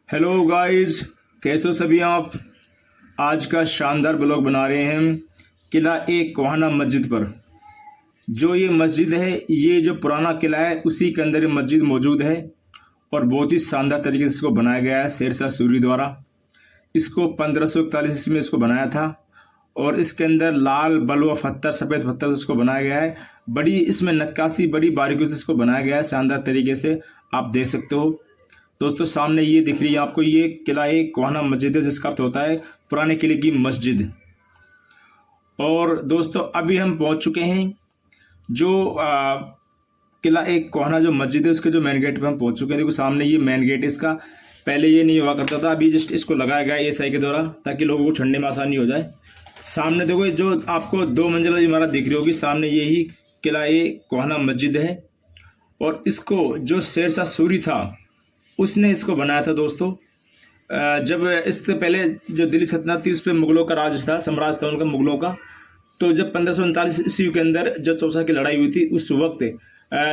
Hello guys, कैसे हो सभी आप। आज का शानदार ब्लॉग बना रहे हैं हम किला एक कोहाना मस्जिद पर। जो ये मस्जिद है, ये जो पुराना किला है उसी के अंदर ये मस्जिद मौजूद है और बहुत ही शानदार तरीके से इसको बनाया गया है शेरशाह सूरी द्वारा। इसको 1541 ईस्वी में इसको बनाया था और इसके अंदर लाल बलुआ पत्थर, सफ़ेद पत्थर से इसको बनाया गया है। बड़ी इसमें नक्काशी बड़ी बारीकियों से इसको बनाया गया है शानदार तरीके से, आप देख सकते हो। दोस्तों सामने ये दिख रही है आपको, ये किला एक कोहाना मस्जिद है, जिसका अर्थ होता है पुराने किले की मस्जिद। और दोस्तों अभी हम पहुंच चुके हैं जो किला एक कोहाना जो मस्जिद है उसके जो मेन गेट पे हम पहुंच चुके हैं। देखो सामने ये मेन गेट है इसका, पहले ये नहीं हुआ करता था, अभी जस्ट इसको लगाया गया है एसआई के द्वारा ताकि लोगों को चढ़ने में आसानी हो जाए। सामने देखो जो आपको 2 मंजिला इमारत दिख रही होगी, सामने यही किला एक कोहाना मस्जिद है। और इसको जो शेरशाह सूरी था उसने इसको बनाया था दोस्तों। जब इससे पहले जो दिल्ली सल्तनत थी उस पर मुगलों का राज था, साम्राज्य था उनका मुगलों का। तो जब 1539 ईस्वी के अंदर जो चौसा की लड़ाई हुई थी उस वक्त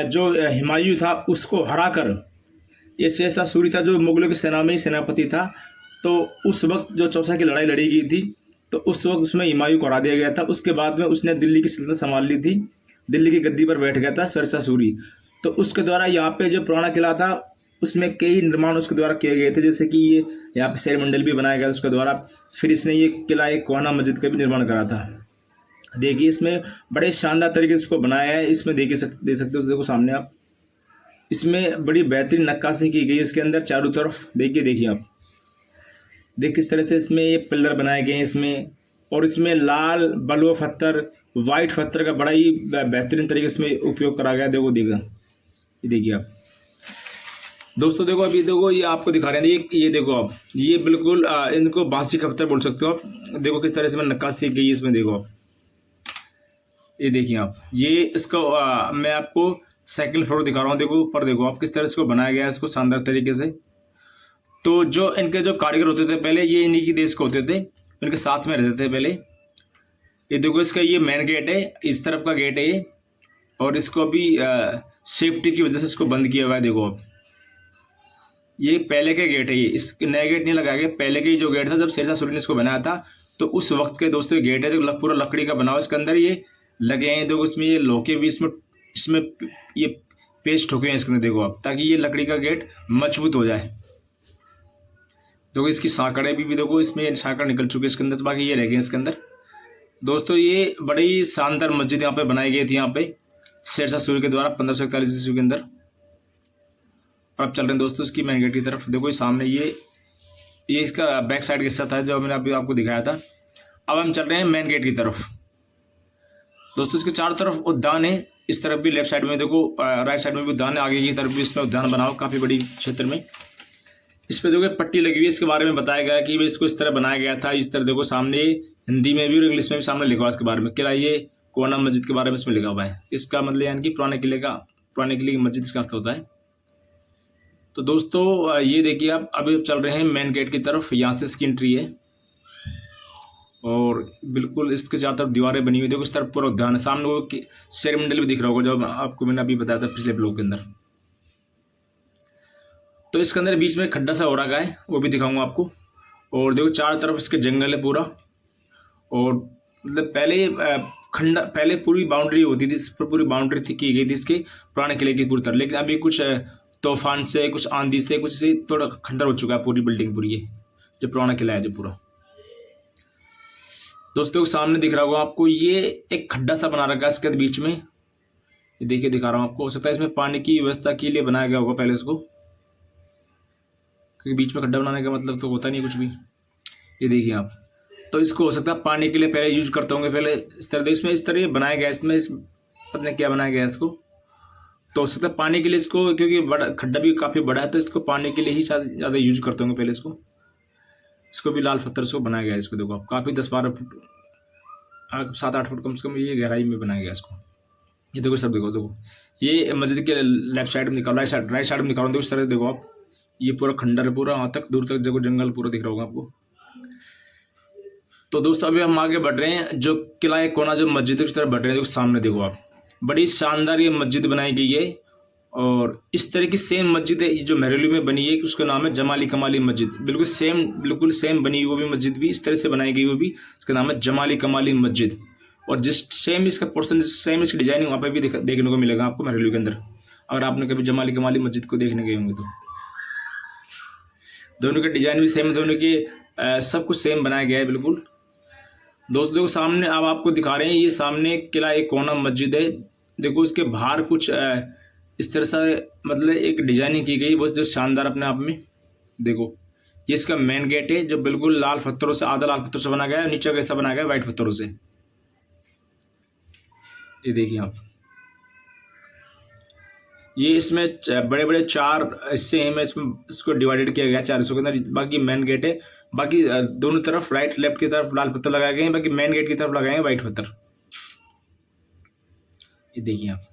जो हुमायूं था उसको हराकर, ये शेरशाह सूरी था जो मुगलों की सेना में ही सेनापति था। तो उस वक्त जो चौसा की लड़ाई लड़ी गई थी तो उस वक्त उसमें हुमायूं को हरा दिया गया था। उसके बाद में उसने दिल्ली की सल्तनत संभाल ली थी, दिल्ली की गद्दी पर बैठ गया था शेरशाह सूरी। तो उसके द्वारा यहाँ पे जो पुराना किला था उसमें कई निर्माण उसके द्वारा किए गए थे, जैसे कि ये यहाँ पे शहर मंडल भी बनाया गया उसके द्वारा। फिर इसने ये किला एक कोहाना मस्जिद का भी निर्माण करा था। देखिए इसमें बड़े शानदार तरीके से इसको बनाया है। इसमें देख सकते हो, देखो सामने आप, इसमें बड़ी बेहतरीन नक्काशी की गई है इसके अंदर चारों तरफ। देखिए आप देख किस तरह से इसमें ये पिलर बनाए गए हैं इसमें। और इसमें लाल बलुआ पत्थर, वाइट पत्थर का बड़ा ही बेहतरीन तरीके से इसमें उपयोग करा गया। देखिए आप दोस्तों, देखो अभी देखो ये आपको दिखा रहे हैं, ये देखो आप, ये बिल्कुल इनको बांसी का पत्थर बोल सकते हो आप। देखो किस तरह से मैं नक्काशी की इसमें, देखो आप, ये देखिए आप, ये इसको मैं आपको सेकंड फ्लोर दिखा रहा हूँ। देखो ऊपर देखो आप किस तरह से इसको बनाया गया है इसको शानदार तरीके से। तो जो इनके जो कारीगर होते थे पहले, ये इन्हीं की देश के होते थे, इनके साथ में रहते थे पहले। ये देखो इसका ये मेन गेट है, इस तरफ का गेट है ये, और इसको अभी सेफ्टी की वजह से इसको बंद किया हुआ है। देखो आप, ये पहले के गेट है, ये इस नया गेट नहीं लगाया गया, पहले के जो गेट था जब शेरशाह सूरी ने इसको बनाया था तो उस वक्त के दोस्तों ये गेट है। तो पूरा लकड़ी का बना हुआ, इसके अंदर ये लगे हैं। देखो इसमें ये लोहे भी इसमें ये पेस्ट ठोके हैं इसके अंदर, देखो आप, ताकि ये लकड़ी का गेट मजबूत हो जाए। देखो इसकी सांकड़ें भी देखो, इसमें सांकड़ निकल चुकी है इसके अंदर, बाकी ये रह गए इसके अंदर। दोस्तों ये बड़ी शानदार मस्जिद यहाँ पे बनाई गई थी, यहाँ पे शेरशाह सूरी के द्वारा 1541 ईस्वी के अंदर। अब चल रहे हैं दोस्तों इसकी मेन गेट की तरफ। देखो सामने ये इसका बैक साइड का हिस्सा था जो मैंने अभी आपको दिखाया था। अब हम चल रहे हैं मेन गेट की तरफ। दोस्तों इसके चारों तरफ उद्यान है, इस तरफ भी लेफ्ट साइड में देखो, राइट साइड में भी उद्यान है, आगे की तरफ भी इसमें उद्यान बना हो काफ़ी बड़ी क्षेत्र में। इस पर देखो पट्टी लगी हुई है, इसके बारे में बताया गया कि इसको इस तरह बनाया गया था। इस तरह देखो सामने हिंदी में भी और इंग्लिश में भी सामने लिखा हुआ इसके बारे में, किला ये कोहाना मस्जिद के बारे में इसमें लिखा हुआ है। इसका मतलब यानी कि पुराने किले की मस्जिद इसका अर्थ होता है। तो दोस्तों ये देखिए आप, अभी चल रहे हैं मेन गेट की तरफ, यहाँ से इसकी एंट्री है और बिल्कुल इसके चारों तरफ दीवारें बनी हुई। देखो इस तरफ पूरा उद्यान है, सामने वो शेर मंडल भी दिख रहा होगा जो आपको मैंने अभी बताया था पिछले ब्लॉग के अंदर। तो इसके अंदर बीच में खड्डा सा हो रखा है, वो भी दिखाऊंगा आपको। और देखो चारों तरफ इसके जंगल है पूरा, और मतलब पहले पूरी बाउंड्री होती थी, इस पर पूरी बाउंड्री थी की गई थी इसके पुराने किले की पूरी तरह। लेकिन अभी कुछ तूफान से, कुछ आंधी से, कुछ से थोड़ा खंडर हो चुका है पूरी बिल्डिंग, पूरी ये जो पुराना किला है जो पूरा। दोस्तों सामने दिख रहा होगा आपको, ये एक खड्डा सा बना रखा है इसके बीच में, ये देखिए दिखा रहा हूँ आपको। हो सकता है इसमें पानी की व्यवस्था के लिए बनाया गया होगा पहले इसको, क्योंकि बीच में खड्डा बनाने का मतलब तो होता नहीं कुछ भी। ये देखिए आप, तो इसको हो सकता है पानी के लिए पहले यूज करते होंगे पहले इस तरह। इसमें इस तरह बनाया गया, इसमें पता नहीं क्या बनाया गया इसको। तो हो सकता है पानी के लिए इसको, क्योंकि बड़ा खड्डा भी काफ़ी बड़ा है तो इसको पानी के लिए ही ज़्यादा यूज करते होंगे पहले इसको भी लाल पत्थर से बनाया गया है। इसको देखो आप, काफ़ी 10-12 फुट 7-8 फुट कम से कम ये गहराई में बनाया गया इसको। ये देखो सब देखो ये मस्जिद के लेफ्ट साइड में निकाल, राइट साइड में निकाल, देखो इस तरह देखो आप, ये पूरा खंडर है पूरा, वहाँ तक दूर तक देखो जंगल पूरा दिख रहा होगा आपको। तो दोस्तों अभी हम आगे बढ़ रहे हैं, जो किला कोहाना जो मस्जिद है उस तरफ बढ़ रहे हैं। देखो सामने देखो आप, बड़ी शानदार ये मस्जिद बनाई गई है और इस तरह की सेम मस्जिद है ये जो महरौली में बनी है, कि उसका नाम है जमाली कमाली मस्जिद। बिल्कुल सेम बनी वो भी मस्जिद भी इस तरह से बनाई गई, वो भी इसका नाम है जमाली कमाली मस्जिद। और जिस सेम इसका पोर्सन, सेम इसकी डिजाइनिंग वहाँ पे भी देखने को मिलेगा आपको महरौली के अंदर, अगर आपने कभी जमाली कमाली मस्जिद को देखने गए होंगे तो। दोनों के डिजाइन भी सेम, दोनों के सब कुछ सेम बनाया गया है बिल्कुल। दोस्तों देखो सामने अब आपको दिखा रहे हैं, ये सामने किला एक कोना मस्जिद है। देखो इसके बाहर कुछ इस तरह से मतलब एक डिजाइनिंग की गई बहुत जो शानदार अपने आप में। देखो ये इसका मेन गेट है जो बिल्कुल लाल पत्थरों से, आधा लाल पत्थर से बना गया है, नीचे कैसा बना गया है वाइट पत्थरों से। ये देखिए आप, ये इसमें बड़े बड़े 4 हिस्से हैं, मैं इसमें इसको डिवाइडेड किया गया 4 हिस्सों के अंदर। बाकी मेन गेट है, बाकी दोनों तरफ राइट लेफ्ट की तरफ लाल पत्थर लगाए गए हैं, बाकी मेन गेट की तरफ लगाए हैं वाइट पत्थर। ये देखिए आप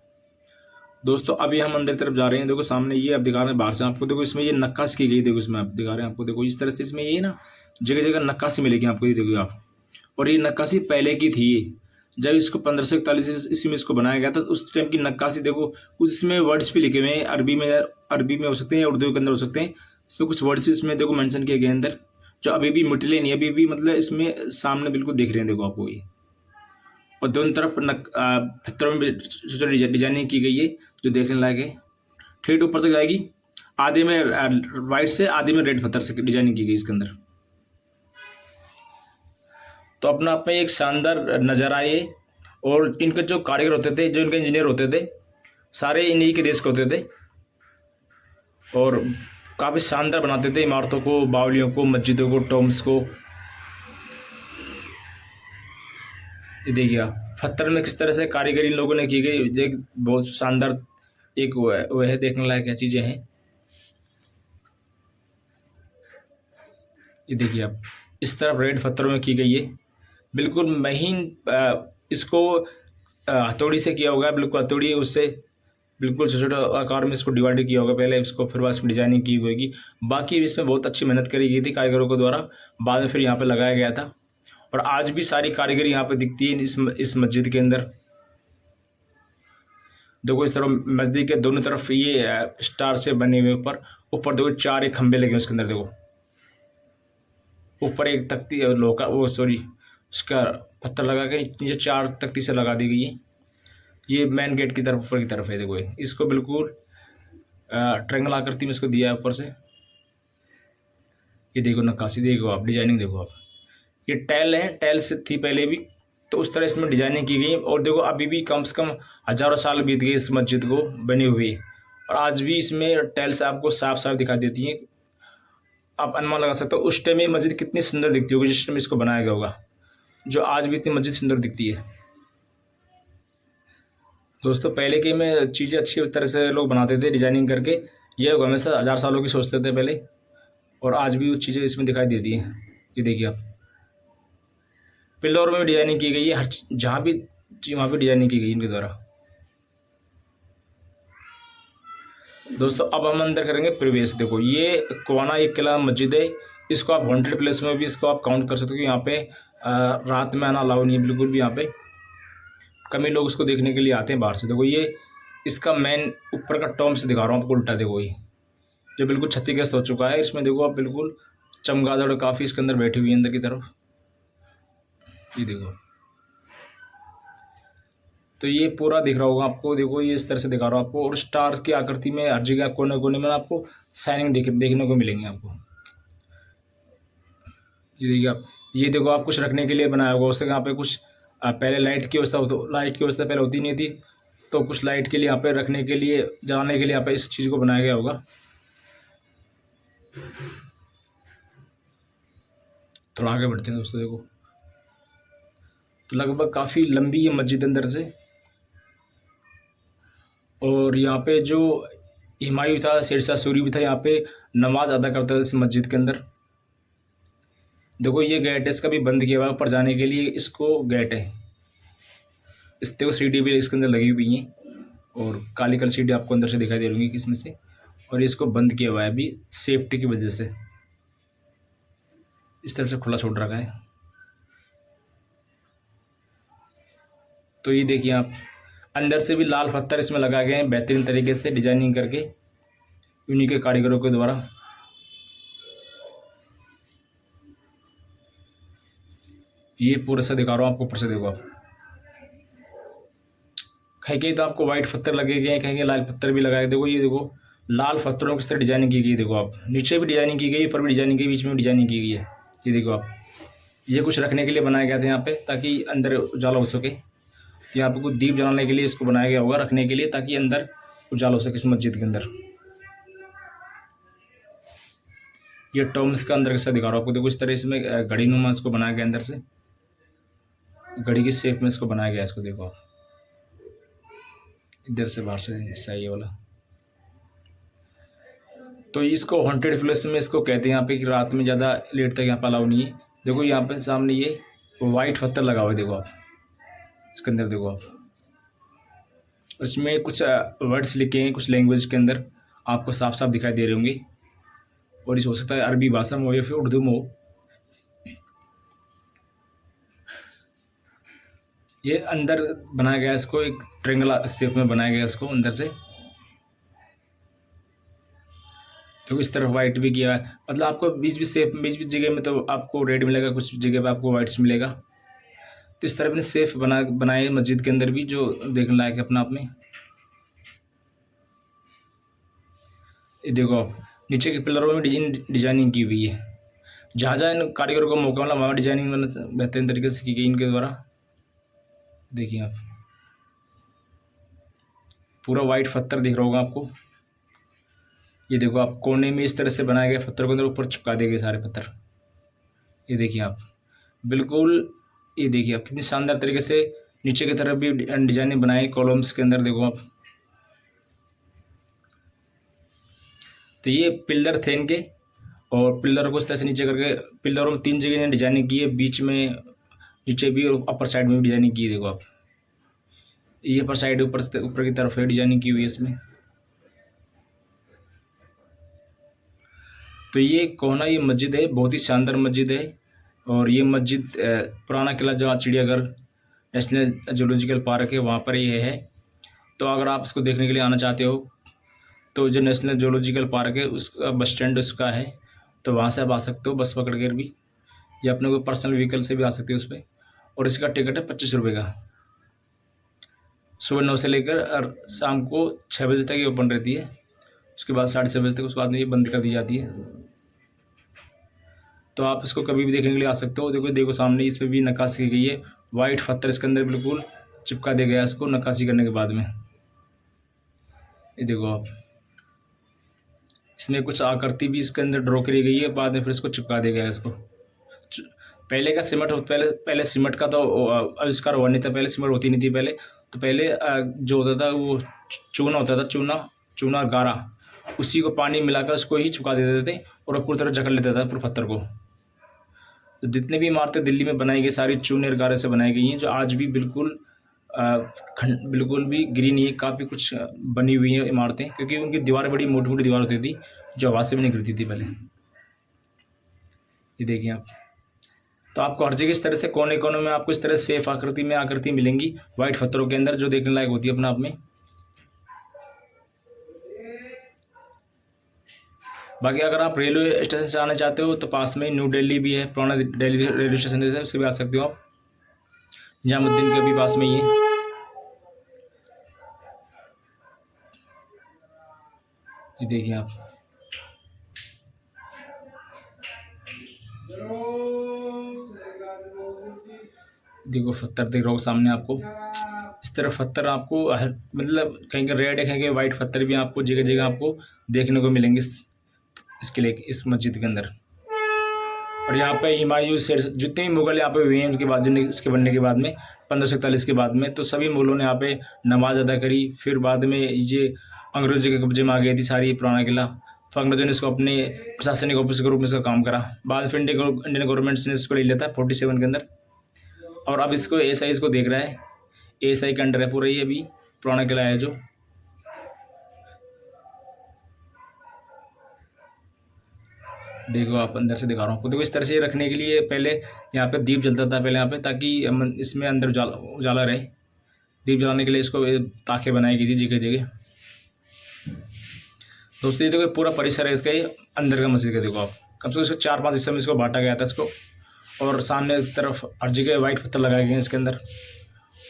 दोस्तों, अभी हम अंदर तरफ जा रहे हैं। देखो सामने ये आप दिखा रहे हैं बाहर से आपको, देखो इसमें ये नक्काशी की गई, देखो इसमें आप दिखा रहे हैं आपको, देखो इस तरह से इसमें ये ना जगह जगह नक्काशी मिलेगी आपको, ये देखो आप। और ये नक्काशी पहले की थी, ये जब इसको 1541 ईस्वी में इसको बनाया गया था, उस टाइम की नक्काशी। देखो कुछ इसमें वर्ड्स भी लिखे हुए हैं, अरबी में हो सकते हैं या उर्दू के अंदर हो सकते हैं। इसमें कुछ वर्ड्स भी इसमें देखो मेंशन किए गए अंदर, जो अभी भी मिटले नहीं, अभी भी मतलब इसमें सामने बिल्कुल दिख रहे हैं देखो आपको ये। और दोनों तरफ पत्थरों में डिजाइनिंग की गई है जो देखने लायक है। ठेठ ऊपर तक जाएगी, आधे में वाइट से, आधे में रेड पत्थर से डिजाइनिंग की गई इसके अंदर। तो अपना आप में एक शानदार नज़ारा ये। और इनके जो कारीगर होते थे, जो इनके इंजीनियर होते थे, सारे इन्हीं के देश के होते थे और काफ़ी शानदार बनाते थे इमारतों को, बावलियों को, मस्जिदों को, टॉम्स को। ये देखिए आप पत्थर में किस तरह से कारीगरी इन लोगों ने की गई, एक बहुत शानदार एक वो है देखने लायक क्या चीज़ें हैं। ये देखिए आप इस तरफ रेड पत्थरों में की गई है, बिल्कुल महीन। इसको हथौड़ी से किया होगा, बिल्कुल हथौड़ी उससे बिल्कुल छोटे छोटे आकार में इसको डिवाइड किया होगा पहले, इसको फिर बाद इसमें डिजाइनिंग की होगी। बाकी इसमें बहुत अच्छी मेहनत करी गई थी कारीगरों के द्वारा, बाद में फिर यहाँ पे लगाया गया था। और आज भी सारी कारीगरी यहाँ पे दिखती है इस मस्जिद के अंदर। देखो इस तरफ मस्जिद के दोनों तरफ ये स्टार से बने हुए, ऊपर ऊपर देखो 4 एक खंभे लगे उसके अंदर। देखो ऊपर एक तख्ती लोहा, वो सॉरी उसका पत्थर लगा के नीचे 4 तख्ती से लगा दी गई है। ये मेन गेट की तरफ ऊपर की तरफ है। देखो इसको बिल्कुल ट्रायंगल आकृति में इसको दिया है ऊपर से। ये देखो नक्काशी देखो आप, डिजाइनिंग देखो आप। ये टाइल है, टाइल से थी पहले भी, तो उस तरह इसमें डिजाइनिंग की गई। और देखो अभी भी कम से कम हज़ारों साल बीत गए इस मस्जिद को बनी हुई, और आज भी इसमें टाइल्स आपको साफ साफ दिखाई देती हैं। आप अनुमान लगा सकते हो उस टाइम ये मस्जिद कितनी सुंदर दिखती होगी जिस टाइम इसको बनाया गया होगा, जो आज भी इतनी मस्जिद सुंदर दिखती है। दोस्तों पहले के में चीज़ें अच्छी तरह से लोग बनाते थे डिजाइनिंग करके, ये लोग हमेशा 1000 सालों की सोचते थे पहले, और आज भी वो चीज़ें इसमें दिखाई देती हैं। ये देखिए आप पिल्लर में भी डिजाइनिंग की गई है, हर जहाँ भी वहाँ भी डिजाइनिंग की गई इनके द्वारा। दोस्तों अब हम अंदर करेंगे प्रवेश। देखो ये कुआना एक किला मस्जिद है, इसको आप हॉन्टेड प्लेस में भी इसको आप काउंट कर सकते हो कि यहाँ पे रात में आना अलाउ नहीं है बिल्कुल भी। यहाँ पे कम ही लोग उसको देखने के लिए आते हैं बाहर से। देखो ये इसका मेन ऊपर का टॉम से दिखा रहा हूँ आपको उल्टा। देखो ये जो बिल्कुल क्षतिग्रस्त हो चुका है, इसमें देखो आप बिल्कुल चमगादड़ काफ़ी इसके अंदर बैठी हुई है अंदर की तरफ। ये देखो तो ये पूरा दिख रहा होगा आपको। देखो ये इस तरह से दिखा रहा हूँ आपको, और स्टार की आकृति में हर जगह कोने कोने में आपको शाइनिंग देखने को मिलेंगे आपको। ये देखिए आप, ये देखो आप कुछ रखने के लिए बनाया होगा उससे। यहाँ पे कुछ पहले लाइट की व्यवस्था, तो लाइट की व्यवस्था पहले होती नहीं थी, तो कुछ लाइट के लिए यहाँ पे रखने के लिए, जलाने के लिए यहाँ पे इस चीज़ को बनाया गया होगा। थोड़ा आगे बढ़ते हैं दोस्तों। देखो तो लगभग काफ़ी लंबी है मस्जिद अंदर से, और यहाँ पे जो हुमायूं था, शेरशाह सूरी भी था, यहाँ पे नमाज अदा करता था इस मस्जिद के अंदर। देखो ये गेट है, इसका भी बंद किया हुआ है ऊपर जाने के लिए, इसको गेट है। इस देखो सीढ़ी भी इसके अंदर लगी हुई है, और काली काली सीढ़ी आपको अंदर से दिखाई दे रही है किसमें से, और इसको बंद किया हुआ है अभी सेफ्टी की वजह से, इस तरफ से खुला छोड़ रखा है। तो ये देखिए आप अंदर से भी लाल पत्थर इसमें लगाए गए हैं बेहतरीन तरीके से डिजाइनिंग करके उन्हीं के कारीगरों के द्वारा। ये पूरा सा दिखा रहा हूँ आपको, ऊपर से देखो आप, कहीं तो आपको वाइट पत्थर लगे गए हैं, कहीं लाल पत्थर भी लगाए। देखो ये देखो लाल पत्थरों की तरह डिजाइनिंग की गई। देखो आप, नीचे भी डिजाइनिंग की गई, ऊपर भी डिजाइनिंग की, बीच में भी डिजाइनिंग की गई है। ये देखो आप, ये कुछ रखने के लिए बनाया गया था यहाँ पे, ताकि अंदर उजाला हो सके। तो यहाँ पे कुछ दीप जलाने के लिए इसको बनाया गया होगा, रखने के लिए, ताकि अंदर उजाला हो सके इस मस्जिद के अंदर। ये टॉम्स का अंदर कैसा दिखा रहा हूँ आपको। देखो इस तरह इसमें घड़ी नुमा इसको बनाया गया, अंदर से घड़ी की शेप में इसको बनाया गया। इसको देखो आप, इधर से बाहर से हिस्सा ये वाला। तो इसको हॉन्टेड प्लेस में इसको कहते हैं यहाँ पे, कि रात में ज़्यादा लेट तक यहाँ पर अलाउ नहीं है। देखो यहाँ पे सामने ये वाइट पत्थर लगा हुआ है, देखो आप इसके अंदर। देखो आप, इसमें कुछ वर्ड्स लिखे हैं कुछ लैंग्वेज के अंदर, आपको साफ साफ दिखाई दे रहे होंगे। और ये हो सकता है अरबी भाषा में हो या फिर उर्दू में हो। ये अंदर बनाया गया इसको, एक ट्रेंगल शेप में बनाया गया इसको अंदर से। तो इस तरफ वाइट भी किया है, मतलब आपको बीच बीच शेप, बीच बीच जगह में तो आपको रेड मिलेगा, कुछ जगह पे आपको वाइट्स मिलेगा। तो इस तरह अपने सेफ बनाए मस्जिद के अंदर भी, जो देखने लायक है अपना आप में। ये देखो आप, नीचे के पिलरों में डिजाइनिंग की हुई है। जहाँ जहाँ इन कारीगरों को मौका मिला वहाँ डिजाइनिंग बेहतरीन तरीके से की गई इनके द्वारा। देखिए आप, पूरा वाइट पत्थर दिख रहा होगा आपको। ये देखो आप, कोने में इस तरह से बनाए गए पत्थरों के अंदर ऊपर चिपका दिए गए सारे पत्थर। ये देखिए आप, बिल्कुल ये देखिए आप, कितनी शानदार तरीके से नीचे की तरफ भी डिजाइनिंग बनाई कॉलम्स के अंदर। देखो आप, तो ये पिलर थे इनके, और पिलर को इस तरह से नीचे करके, पिलरों में 3 जगह डिजाइनिंग की है, बीच में, नीचे भी और अपर साइड में भी डिजाइनिंग की है। देखो आप, ये अपर साइड ऊपर की तरफ है डिजाइनिंग की हुई है इसमें। तो ये कोहना ये मस्जिद है, बहुत ही शानदार मस्जिद है। और ये मस्जिद पुराना किला जहाँ चिड़ियाघर नेशनल जूलॉजिकल पार्क है वहाँ पर ये है। तो अगर आप इसको देखने के लिए आना चाहते हो, तो जो नेशनल जूलॉजिकल पार्क है उसका बस स्टैंड उसका है, तो वहाँ से आप आ सकते हो बस पकड़ कर भी, या अपने कोई पर्सनल व्हीकल से भी आ सकते हो उस पर। और इसका टिकट है 25 रुपये का। सुबह 9 से लेकर और शाम को 6 बजे तक ये ओपन रहती है। उसके बाद 6:30 बजे तक, उसके बाद में ये बंद कर दी जाती है। तो आप इसको कभी भी देखने के लिए आ सकते हो। देखो सामने इस पर भी नक्काशी की गई है, वाइट पत्थर इसके अंदर बिल्कुल चिपका दिया गया इसको नक्काशी करने के बाद में। ये देखो आप, इसमें कुछ आकृति भी इसके अंदर ड्रॉ करी गई है, बाद में फिर इसको चिपका दिया गया है इसको। पहले का सीमेंट, पहले सीमेंट का तो आविष्कार हुआ नहीं था, पहले सीमेंट होती नहीं थी पहले। तो पहले जो होता था वो चूना होता था, चूना गारा, उसी को पानी मिलाकर उसको ही चिपका देते थे और पूरी तरह जकड़ लेता था पूरे पत्थर को। तो जितने भी इमारतें दिल्ली में बनाई गई सारी चूने और गारे से बनाई गई हैं, जो आज भी बिल्कुल बिल्कुल भी गिरी नहीं है, काफ़ी कुछ बनी हुई हैं इमारतें, क्योंकि उनकी दीवारें बड़ी मोटी मोटी दीवार होती थी जो हवा से भी नहीं गिरती थी पहले। ये देखिए आप, तो आपको हर जगह इस तरह से कोने कोने में आपको इस तरह सेफ आकृति मिलेंगी वाइट पत्थरों के अंदर, जो देखने लायक होती है अपने आप में। बाकी अगर आप रेलवे स्टेशन से आना चाहते हो तो पास में न्यू दिल्ली भी है, पुराना दिल्ली रेलवे स्टेशन है, उससे भी आ सकते हो आप। निजामुद्दीन के भी पास में ही है। ये देखिए आप, देखो पत्थर दिख रहा हो सामने आपको। इस तरह पत्थर आपको मतलब कहीं का रेड है, कहीं के वाइट पत्थर भी आपको जगह जगह आपको देखने को मिलेंगे इसके लिए, इस मस्जिद के अंदर। और यहाँ पे हुमायूं शेर, जितने भी मुगल यहाँ पे हुए हैं उनके बाद, इसके बनने के बाद में 1541 के बाद में, तो सभी मुगलों ने यहाँ पे नमाज अदा करी। फिर बाद में ये अंग्रेजों के कब्जे में आ गई थी सारी पुराना किला, तो अंग्रेजों ने इसको अपने प्रशासनिक ऑफिस के रूप में इसका काम करा। बाद फिर इंडियन गवर्नमेंट ने इसको ले लिया था 47 के अंदर। और अब इसको एएसआई इसको देख रहा है, एएसआई के अंडर है पूरा ये अभी पुराना किला है जो। देखो आप, अंदर से दिखा रहा हूँ आपको। देखो इस तरह से रखने के लिए पहले यहाँ पे दीप जलता था पहले यहाँ पे, ताकि इसमें अंदर उजाला रहे। दीप जलाने के लिए इसको ताखें बनाई गई थी जगह जगह। दोस्तों ये देखो पूरा परिसर है इसका, ये अंदर का मस्जिद का। देखो आप कम से कम इसको 4-5 हिस्से में इसको बांटा गया था इसको। और सामने की तरफ हर जगह वाइट पत्थर लगाए गए हैं इसके अंदर।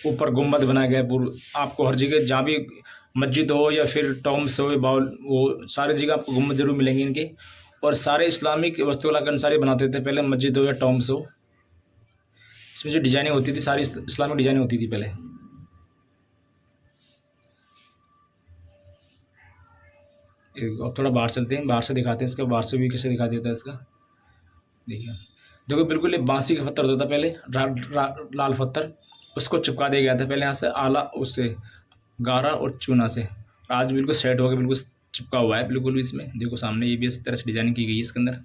ऊपर गुम्बद बनाया गया है पूरा। आपको हर जगह जहाँ भी मस्जिद हो या फिर टॉम्स हो बाउल, वो सारी जगह आपको गुम्बद जरूर मिलेंगे इनके। और सारे इस्लामिक वास्तुकला के अनुसार ही बनाते थे पहले, मस्जिद हो या टॉम्स हो। इसमें जो डिजाइनिंग होती थी सारी इस्लामिक डिजाइनिंग होती थी पहले। अब थोड़ा बाहर चलते हैं, बाहर से दिखाते हैं इसका, बाहर से भी कैसे दिखा देता है इसका। देखिए देखो बिल्कुल ये बांसी का पत्थर होता था पहले, लाल पत्थर, उसको चिपका दिया गया था पहले यहाँ से आला, उससे गारा और चूना से। आज बिल्कुल सेट हो गया, बिल्कुल चिपका हुआ है बिल्कुल भी इसमें। देखो सामने ये भी इस तरह से डिजाइनिंग की गई है इसके अंदर।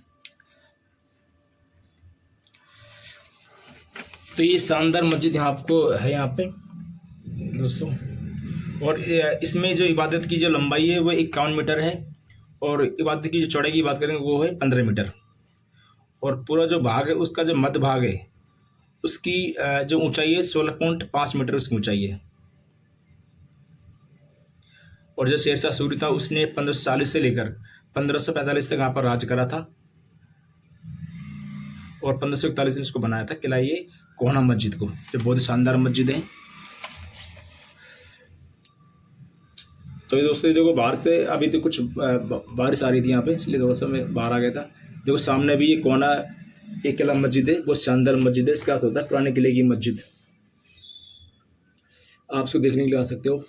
तो ये शानदार मस्जिद यहाँ आपको है यहाँ पे दोस्तों। और इसमें जो इबादत की जो लंबाई है वो 51 मीटर है, और इबादत की जो चौड़ाई की बात करें वो है 15 मीटर। और पूरा जो भाग है उसका जो मध्य भाग है उसकी जो ऊंचाई है 16.5 मीटर उसकी ऊंचाई है। और जो शेरशाह सूरी था उसने 1540 से लेकर 1545 तक यहाँ पर राज करा था, और 1541 में इसको बनाया था किला ये कोहना मस्जिद को, जो बहुत शानदार मस्जिद है। तो ये दोस्तों देखो बाहर से अभी तो कुछ बारिश आ रही थी यहाँ पे, इसलिए थोड़ा सा मैं बाहर आ गया था। देखो सामने भी ये कोहना एक किला मस्जिद है, बहुत शानदार मस्जिद है। इसका होता है पुराने किले की मस्जिद, आप इसको देखने के लिए आ सकते हो।